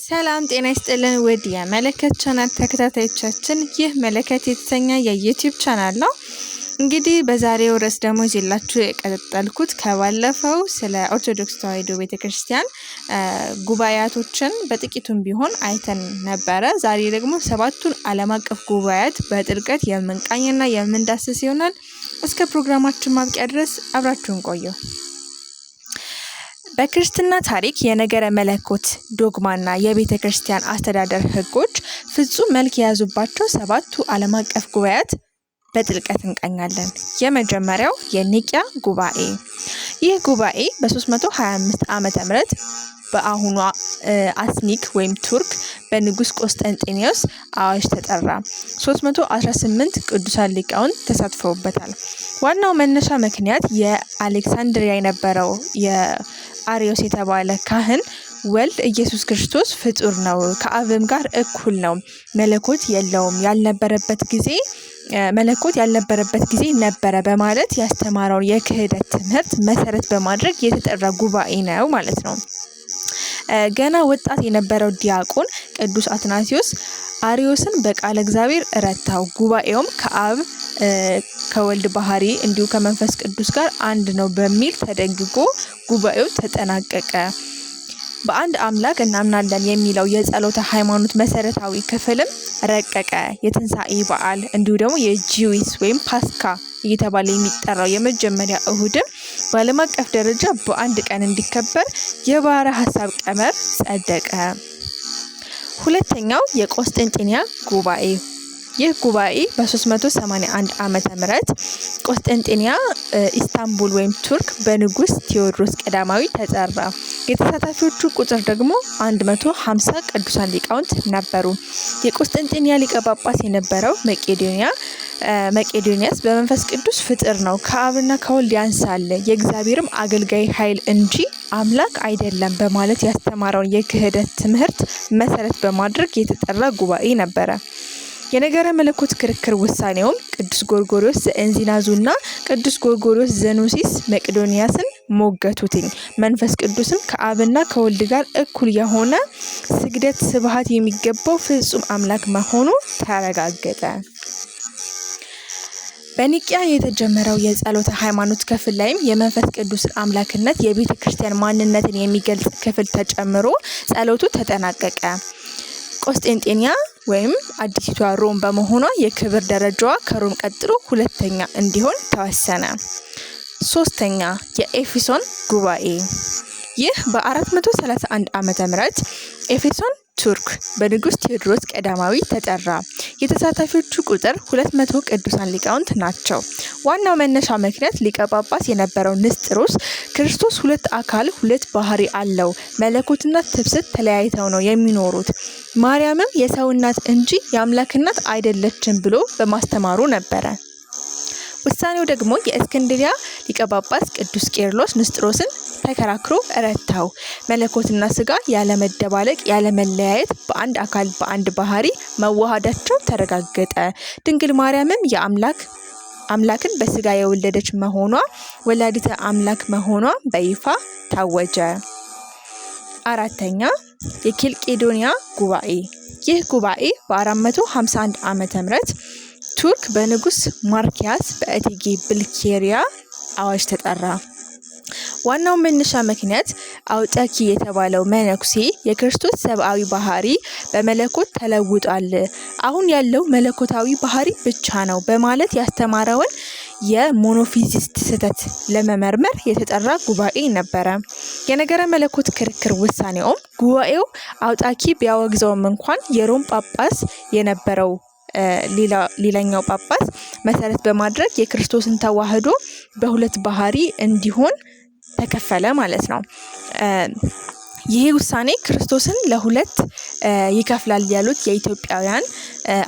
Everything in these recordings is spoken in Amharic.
ሰላም ጤና ይስጥልን ውድ የመለከት ቻናል ተከታታዮቻችን፣ ይህ መለከት የተሰኘ የዩቲዩብ ቻናል ነው። እንግዲህ በዛሬው ርዕስ ደግሞ ይዤላችሁ የቀጠልኩት ከባለፈው ስለ ኦርቶዶክስ ተዋሕዶ ቤተክርስቲያን ጉባኤያቶችን በጥቂቱም ቢሆን አይተን ነበረ። ዛሬ ደግሞ 7ቱን ዓለም አቀፍ ጉባኤያት በጥልቀት የምንቃኝና የምንዳስስ ይሆናል። እስከ ፕሮግራማችን ማብቂያ ድረስ አብራችሁን ቆዩ። በክርስትና ታሪክ የነገረ መለኮት ዶግማና የቤተ ክርስቲያን አስተዳደር ሕጎች ፍጹም መልክ የያዙባቸው 7ቱ ዓለም አቀፍ ጉባኤያት በጥልቀት እንቃኛለን። የመጀመሪያው የኒቂያ ጉባኤ። ይህ ጉባኤ በ325 ዓመተ ምህረት በአሁኗ አስኒክ ወይም ቱርክ በንጉስ ቆስጠንጢኖስ አዋጅ ተጠራ። 318 ቅዱሳን ሊቃውንት ተሳትፈውበታል። ዋናው መነሻ ምክንያት የአሌክሳንድሪያ የነበረው የአሪዮስ የተባለ ካህን ወልድ ኢየሱስ ክርስቶስ ፍጡር ነው፣ ከአብም ጋር እኩል ነው፣ መለኮት ያልነበረበት ጊዜ ነበረ በማለት ያስተማረውን የክህደት ትምህርት መሰረት በማድረግ የተጠራ ጉባኤ ነው ማለት ነው። ገና ወጣት የነበረው ዲያቆን ቅዱስ አትናሲዮስ አሪዮስን በቃለ እግዚአብሔር ረታው። ጉባኤውም ከአብ ከወልድ ባህሪ እንዲሁ ከመንፈስ ቅዱስ ጋር አንድ ነው በሚል ተደንግጎ ጉባኤው ተጠናቀቀ። በአንድ አምላክ እናምናለን የሚለው የጸሎተ ሃይማኖት መሰረታዊ ክፍልም ረቀቀ። የትንሣኤ በዓል እንዲሁ ደግሞ የጂዊስ ወይም ፓስካ እየተባለ የሚጠራው የመጀመሪያ እሁድም በዓለም አቀፍ ደረጃ በአንድ ቀን እንዲከበር የባሕረ ሐሳብ ቀመር ጸደቀ። ሁለተኛው የቆስጠንጢንያ ጉባኤ። ይህ ጉባኤ በ381 ዓመተ ምህረት ቆስጠንጢንያ ኢስታንቡል ወይም ቱርክ በንጉስ ቴዎድሮስ ቀዳማዊ ተጠራ። የተሳታፊዎቹ ቁጥር ደግሞ 150 ቅዱሳን ሊቃውንት ነበሩ። የቆስጠንጢንያ ሊቀ ጳጳስ የነበረው መቄዶንያስ በመንፈስ ቅዱስ ፍጡር ነው፣ ከአብና ከወልድ ያንሳል፣ የእግዚአብሔርም አገልጋይ ኃይል እንጂ አምላክ አይደለም በማለት ያስተማረውን የክህደት ትምህርት መሰረት በማድረግ የተጠራ ጉባኤ ነበረ። የነገረ መለኮት ክርክር ውሳኔውም ቅዱስ ጎርጎርዮስ ዘእንዚናዙና ቅዱስ ጎርጎርዮስ ዘኑሲስ መቄዶንያስን ሞገቱትኝ። መንፈስ ቅዱስም ከአብና ከወልድ ጋር እኩል የሆነ ስግደት ስብሐት የሚገባው ፍጹም አምላክ መሆኑ ተረጋገጠ። በኒቂያ የተጀመረው የጸሎተ ሃይማኖት ክፍል ላይም የመንፈስ ቅዱስን አምላክነት የቤተ ክርስቲያን ማንነትን የሚገልጽ ክፍል ተጨምሮ ጸሎቱ ተጠናቀቀ። ቆስጠንጢንያ ወይም አዲሲቷ ሮም በመሆኗ የክብር ደረጃዋ ከሮም ቀጥሎ ሁለተኛ እንዲሆን ተወሰነ። ሶስተኛ የኤፌሶን ጉባኤ። ይህ በ431 ዓመተ ምህረት ኤፌሶን ቱርክ በንጉስ ቴዎድሮስ ቀዳማዊ ተጠራ። የተሳታፊዎቹ ቁጥር 200 ቅዱሳን ሊቃውንት ናቸው። ዋናው መነሻ ምክንያት ሊቀ ጳጳስ የነበረው ንስጥሮስ ክርስቶስ ሁለት አካል ሁለት ባህሪ አለው፣ መለኮትና ትብስት ተለያይተው ነው የሚኖሩት፣ ማርያምም የሰው እናት እንጂ የአምላክ እናት አይደለችም ብሎ በማስተማሩ ነበረ። ውሳኔው ደግሞ የእስክንድሪያ ሊቀ ጳጳስ ቅዱስ ቄርሎስ ንስጥሮስን ተከራክሮ ረታው። መለኮትና ስጋ ያለመደባለቅ ያለመለያየት በአንድ አካል በአንድ ባህሪ መዋሃዳቸው ተረጋገጠ። ድንግል ማርያምም አምላክን በስጋ የወለደች መሆኗ ወላዲተ አምላክ መሆኗ በይፋ ታወጀ። አራተኛ የኬልቄዶንያ ጉባኤ። ይህ ጉባኤ በ451 ዓመተ ምህረት ቱርክ በንጉስ ማርኪያስ በእቴጌ ብልኬሪያ አዋጅ ተጠራ። ዋናው መነሻ ምክንያት አውጣኪ የተባለው መነኩሴ የክርስቶስ ሰብአዊ ባህሪ በመለኮት ተለውጧል፣ አሁን ያለው መለኮታዊ ባህሪ ብቻ ነው በማለት ያስተማረውን የሞኖፊዚስት ስህተት ለመመርመር የተጠራ ጉባኤ ነበረ። የነገረ መለኮት ክርክር ውሳኔውም ጉባኤው አውጣኪ ቢያወግዘውም እንኳን የሮም ጳጳስ የነበረው ሌላኛው ጳጳስ መሰረት በማድረግ የክርስቶስን ተዋህዶ በሁለት ባህሪ እንዲሆን ተከፈለ ማለት ነው። ይህ ውሳኔ ክርስቶስን ለሁለት ይከፍላል ያሉት የኢትዮጵያውያን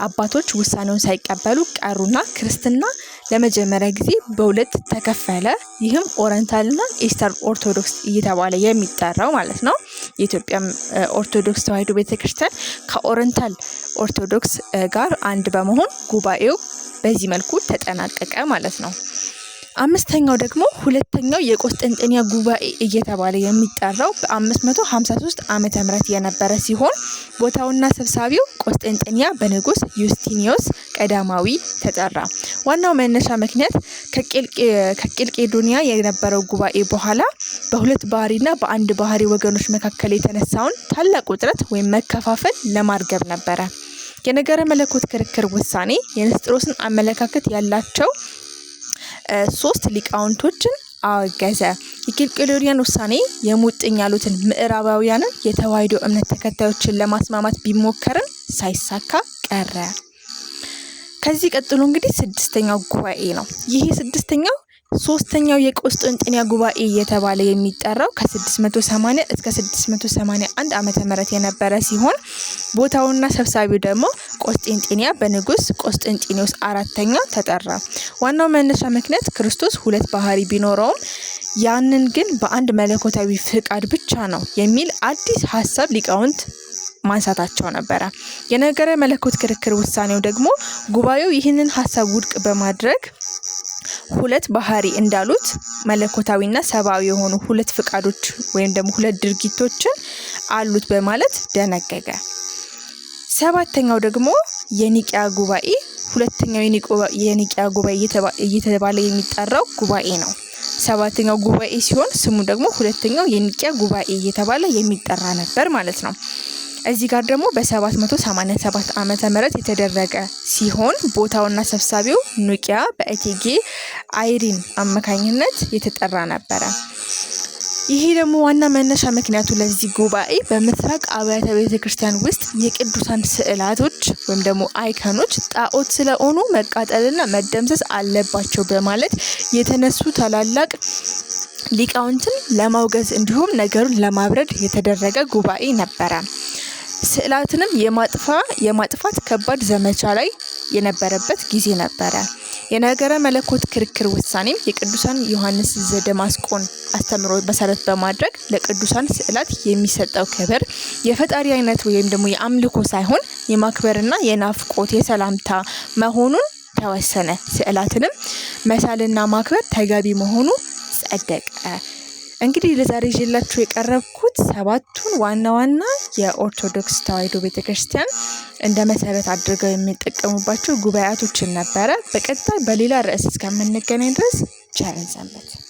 አባቶች ውሳኔውን ሳይቀበሉ ቀሩና ክርስትና ለመጀመሪያ ጊዜ በሁለት ተከፈለ። ይህም ኦሪየንታልና ኢስተርን ኦርቶዶክስ እየተባለ የሚጠራው ማለት ነው። የኢትዮጵያ ኦርቶዶክስ ተዋሕዶ ቤተክርስቲያን ከኦሪየንታል ኦርቶዶክስ ጋር አንድ በመሆን ጉባኤው በዚህ መልኩ ተጠናቀቀ ማለት ነው። አምስተኛው ደግሞ ሁለተኛው የቆስጠንጢንያ ጉባኤ እየተባለ የሚጠራው በ553 ዓመተ ምህረት የነበረ ሲሆን ቦታውና ሰብሳቢው ቆስጠንጢንያ በንጉስ ዩስቲኒዮስ ቀዳማዊ ተጠራ። ዋናው መነሻ ምክንያት ከቄልቄዶንያ የነበረው ጉባኤ በኋላ በሁለት ባህሪና በአንድ ባህሪ ወገኖች መካከል የተነሳውን ታላቅ ውጥረት ወይም መከፋፈል ለማርገብ ነበረ። የነገረ መለኮት ክርክር ውሳኔ የንስጥሮስን አመለካከት ያላቸው 3 ሊቃውንቶችን አወገዘ። የቄልቄዶንያን ውሳኔ የሙጥኝ ያሉትን ምዕራባውያንን የተዋሕዶ እምነት ተከታዮችን ለማስማማት ቢሞከርም ሳይሳካ ቀረ። ከዚህ ቀጥሎ እንግዲህ 6ኛው ጉባኤ ነው። ይሄ 3ኛው የቆስጠንጢንያ ጉባኤ እየተባለ የሚጠራው ከ680 እስከ 681 ዓመተ ምህረት የነበረ ሲሆን ቦታውና ሰብሳቢው ደግሞ ቆስጠንጢንያ በንጉስ ቆስጠንጢኖስ 4ኛ ተጠራ። ዋናው መነሻ ምክንያት ክርስቶስ 2 ባህሪ ቢኖረውም ያንን ግን በአንድ መለኮታዊ ፍቃድ ብቻ ነው የሚል አዲስ ሐሳብ ሊቃውንት ማንሳታቸው ነበረ። የነገረ መለኮት ክርክር ውሳኔው ደግሞ ጉባኤው ይህንን ሐሳብ ውድቅ በማድረግ 2 ባህሪ እንዳሉት መለኮታዊና ሰብአዊ የሆኑ 2 ፍቃዶች ወይም ደግሞ 2 ድርጊቶችን አሉት በማለት ደነገገ። 7ኛው ደግሞ የኒቂያ ጉባኤ፣ ሁለተኛው የኒቂያ ጉባኤ እየተባለ የሚጠራው ጉባኤ ነው። 7ኛው ጉባኤ ሲሆን ስሙ ደግሞ ሁለተኛው የኒቂያ ጉባኤ እየተባለ የሚጠራ ነበር ማለት ነው። እዚህ ጋር ደግሞ በ787 ዓመተ ምህረት የተደረገ ሲሆን ቦታውና ሰብሳቢው ኒቂያ በእቴጌ አይሪን አማካኝነት የተጠራ ነበረ። ይሄ ደግሞ ዋና መነሻ ምክንያቱ ለዚህ ጉባኤ በምስራቅ አብያተ ቤተክርስቲያን ውስጥ የቅዱሳን ስዕላቶች ወይም ደግሞ አይከኖች ጣዖት ስለሆኑ መቃጠልና መደምሰስ አለባቸው በማለት የተነሱ ታላላቅ ሊቃውንትን ለማውገዝ እንዲሁም ነገሩን ለማብረድ የተደረገ ጉባኤ ነበረ። ስዕላትንም የማጥፋት ከባድ ዘመቻ ላይ የነበረበት ጊዜ ነበረ። የነገረ መለኮት ክርክር ውሳኔም የቅዱሳን ዮሐንስ ዘደማስቆን አስተምሮ መሰረት በማድረግ ለቅዱሳን ስዕላት የሚሰጠው ክብር የፈጣሪ አይነት ወይም ደግሞ የአምልኮ ሳይሆን የማክበርና የናፍቆት የሰላምታ መሆኑን ተወሰነ። ስዕላትንም መሳልና ማክበር ተገቢ መሆኑ ጸደቀ። እንግዲህ ለዛሬ ይዤላችሁ የቀረብኩት 7ቱን ዋና የኦርቶዶክስ ተዋሕዶ ቤተክርስቲያን እንደ መሰረት አድርገው የሚጠቀሙባቸው ጉባኤያቶችን ነበረ። በቀጣይ በሌላ ርዕስ እስከምንገናኝ ድረስ ቸር ሰንብቱ።